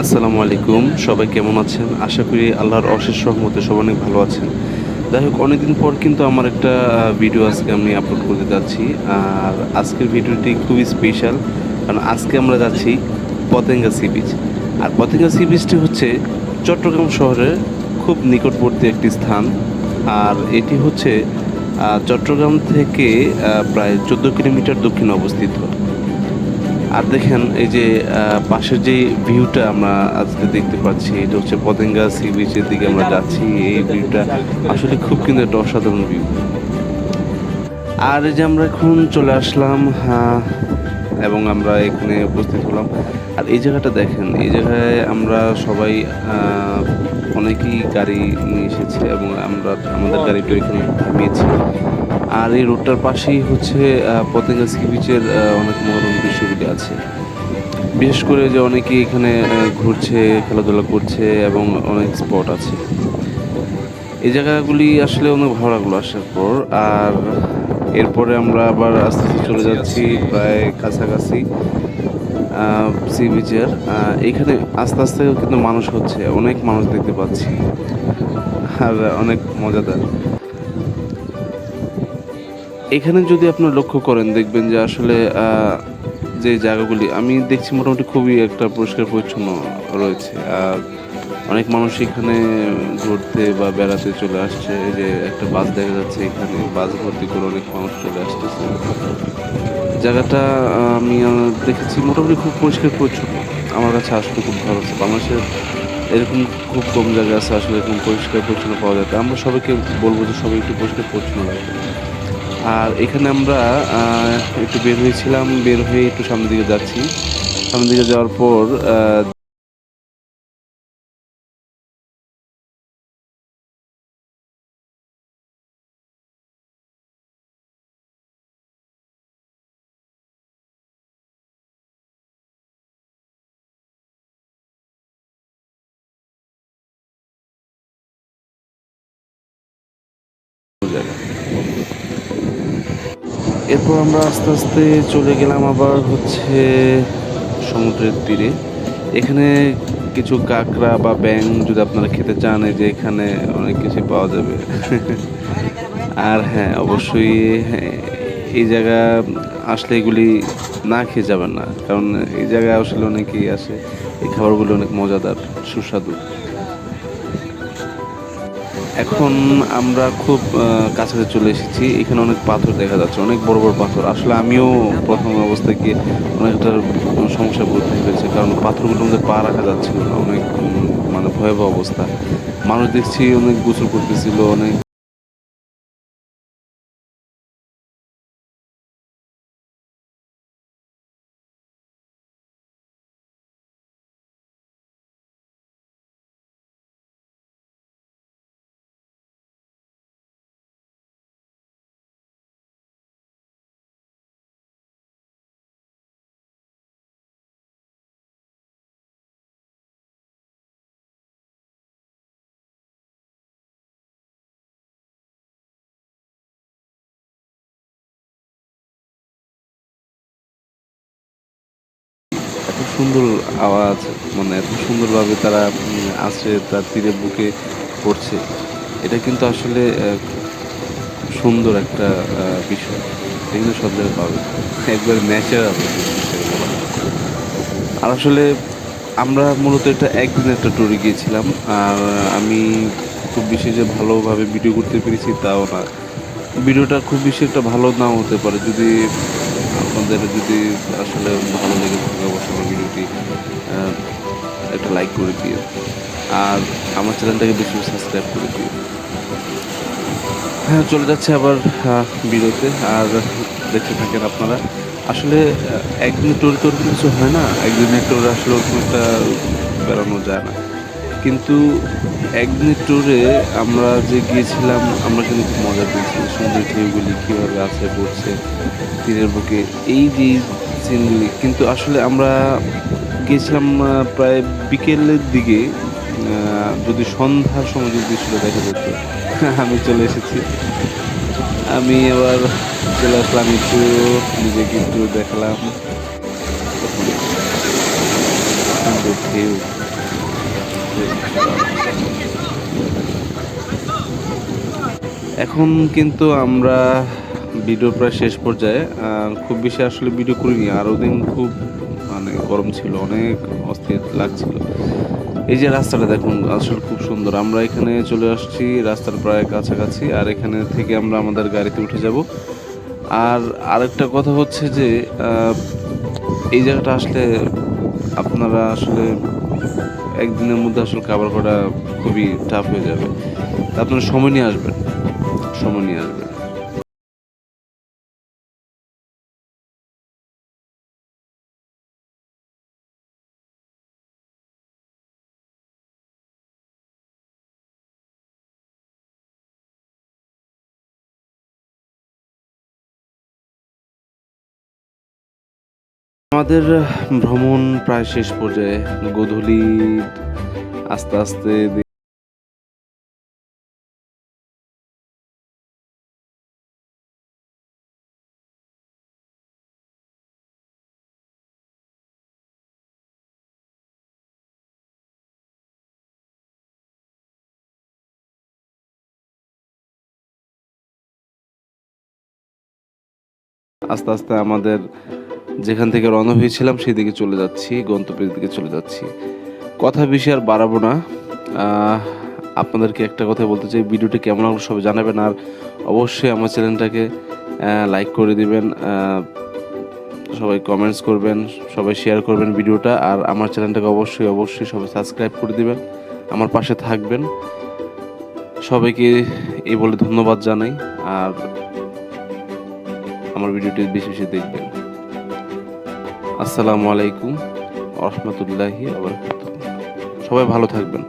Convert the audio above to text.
আসসালামু আলাইকুম। সবাই কেমন আছেন? আশা করি আল্লাহর অশেষ রহমতে সবাই অনেক ভালো আছেন। যাই হোক অনেকদিন পর কিন্তু আমার একটা ভিডিও আজকে আমি আপলোড করতে যাচ্ছি। আর আজকের ভিডিওটি খুবই স্পেশাল। কারণ আজকে আমরা যাচ্ছি পতেঙ্গা সি বিচ। আর পতেঙ্গা সি বিচটি হচ্ছে চট্টগ্রাম শহরের খুব নিকটবর্তী একটি স্থান। আর এটি হচ্ছে চট্টগ্রাম থেকে প্রায় ১৪ কিলোমিটার দক্ষিণে অবস্থিত। আর দেখেন এই যে পাশের যে ভিউটা আমরা আজকে দেখতে পাচ্ছি এটা হচ্ছে পতেঙ্গা সি বিচের দিকে আমরা যাচ্ছি। এই ভিউটা আসলে খুব কিন্তু একটা অসাধারণ ভিউ। আর এই যে আমরা এখন চলে আসলাম এবং আমরা এখানে উপস্থিত হলাম। আর এই জায়গাটা দেখেন, এই জায়গায় আমরা সবাই অনেকেই গাড়ি নিয়ে এসেছে এবং আমরা আমাদের গাড়িটা এখানে থামিয়েছি। আর এই রোডটার পাশেই হচ্ছে পতেঙ্গা সি বিচের অনেক মনোরম দৃশ্যগুলি আছে। বিশেষ করে যে অনেকেই এখানে ঘুরছে, খেলাধুলা করছে এবং অনেক স্পট আছে। এই জায়গাগুলি আসলে অনেক ভালো লাগলো আসার পর। আর এরপরে আমরা আবার আস্তে আস্তে চলে যাচ্ছি প্রায় কাছাকাছি সি বিচের। এখানে আস্তে আস্তে কিন্তু মানুষ হচ্ছে, অনেক মানুষ দেখতে পাচ্ছি আর অনেক মজাদার। এখানে যদি আপনার লক্ষ্য করেন দেখবেন যে আসলে যে জায়গাগুলি আমি দেখছি মোটামুটি খুবই একটা পরিষ্কার পরিচ্ছন্ন রয়েছে। আর অনেক মানুষ এখানে ঘুরতে বা বেড়াতে চলে আসছে। এই যে একটা বাস দেখা যাচ্ছে, এখানে বাস ভর্তি করে অনেক মানুষ চলে আসতেছে। জায়গাটা আমি দেখেছি মোটামুটি খুব পরিষ্কার পরিচ্ছন্ন। আমার কাছে আসলে খুব ভালো লাগছে। বাংলাদেশের এরকম খুব কম জায়গা আছে আসলে এরকম পরিষ্কার পরিচ্ছন্ন পাওয়া যায়। আমরা সবাইকে বলবো যে সবাই একটু পরিষ্কার পরিচ্ছন্ন রাখবে। আর এখানে আমরা একটু বের হয়েছিলাম, বের হয়ে একটু সামনের দিকে যাচ্ছি। সামনের দিকে যাওয়ার পর জায়গা, এরপর আমরা আস্তে আস্তে চলে গেলাম আবার হচ্ছে সমুদ্রের তীরে। এখানে কিছু কাঁকড়া বা ব্যাঙ যদি আপনারা খেতে চান, এই যে এখানে অনেক কিছু পাওয়া যাবে। আর হ্যাঁ, অবশ্যই হ্যাঁ, এই জায়গা আসলে এগুলি না খেয়ে যাবেন না, কারণ এই জায়গায় আসলে অনেকেই আসে। এই খাবারগুলো অনেক মজাদার, সুস্বাদু। এখন আমরা খুব কাছাকাছি চলে এসেছি। এখানে অনেক পাথর দেখা যাচ্ছে, অনেক বড় বড় পাথর। আসলে আমিও প্রথম অবস্থায় গিয়ে অনেকটা সমস্যায় পড়তে হয়েছে, কারণ পাথরগুলোর মধ্যে পা রাখা যাচ্ছিল না। অনেক মানে ভয়াবহ অবস্থা। মানুষ দেখছি অনেক গোসল করতেছিল, অনেক এত সুন্দর আওয়াজ, মানে এত সুন্দরভাবে তারা আসে তার তীরে বুকে পড়ছে। এটা কিন্তু আসলে সুন্দর একটা বিষয়। এগুলো সব জায়গায় পাবে, একবার ন্যাচারাল বিষয় বলা হয়। আর আসলে আমরা মূলত এটা একদিনের একটা ট্যুরে গিয়েছিলাম। আর আমি খুব বেশি যে ভালোভাবে ভিডিও করতে পেরেছি তাও না। ভিডিওটা খুব বেশি একটা ভালো নাও হতে পারে। যদি আপনাদের যদি আসলে ভালো লেগে থাকে অবশ্যই আমার ভিডিওটি আহ, একটা লাইক করে দিও। আর আমার চ্যানেলটাকে বেশি বেশি সাবস্ক্রাইব করে দিও। হ্যাঁ, চলে যাচ্ছে আবার ভিডিওতে। আর দেখতে থাকেন আপনারা। আসলে একদিনের ট্যুরে তো ওরকম কিছু হয় না। একদিনের ট্যুরে আসলে ওরকম একটা বেড়ানো যায় না। কিন্তু একদিনের ট্যুরে আমরা যে গিয়েছিলাম, আমরা কিন্তু খুব মজা পেয়েছি। সমুদ্রের ঢেউগুলি কীভাবে আছে পড়ছে তীরের বুকে, এই যে সিনগুলি। কিন্তু আসলে আমরা গিয়েছিলাম প্রায় বিকেলের দিকে। যদি সন্ধ্যার সময় যদি দৃশ্যটা দেখা যেত। আমি চলে এসেছি। আমি আবার চলে আসলাম একটু, নিজেকে একটু দেখালাম। সুন্দর ঢেউ। এখন কিন্তু আমরা ভিডিও প্রায় শেষ পর্যায়ে। খুব বেশি আসলে ভিডিও করিনি, আরও দিন খুব মানে গরম ছিল, অনেক অস্থির লাগছিল। এই যে রাস্তাটা দেখুন, আসলে খুব সুন্দর। আমরা এখানে চলে আসছি রাস্তার প্রায় কাছাকাছি, আর এখানে থেকে আমরা আমাদের গাড়িতে উঠে যাব। আর আরেকটা কথা হচ্ছে যে এই জায়গাটা আসলে আপনারা আসলে একদিনের মধ্যে আসলে কভার করা খুবই টাফ হয়ে যাবে। তা আপনারা সময় নিয়ে আসবেন, সময় নিয়ে আসবেন। আমাদের ভ্রমণ প্রায় শেষ পর্যায়ে। গোধূলি আস্তে আস্তে আস্তে আস্তে আমাদের যেখান থেকে রওনা হয়েছিলাম সেই দিকে চলে যাচ্ছি, গন্তব্যের দিকে চলে যাচ্ছি। কথা বেশি আর বাড়াবো না। আহ, আপনাদেরকে একটা কথা বলতে চাই, ভিডিওটি কেমন লাগলো সবাই জানাবেন, আর অবশ্যই আমার চ্যানেলটাকে লাইক করে দিবেন, সবাই কমেন্টস করবেন, সবাই শেয়ার করবেন ভিডিওটা, আর আমার চ্যানেলটাকে অবশ্যই অবশ্যই সবাই সাবস্ক্রাইব করে দিবেন, আমার পাশে থাকবেন। সবাইকে এই বলে ধন্যবাদ জানাই, আর আমার ভিডিওটি বেশি বেশি দেখবেন। আসসালামু আলাইকুম ওয়া রাহমাতুল্লাহি ওয়া বারাকাতুহু। সবাই ভালো থাকবেন।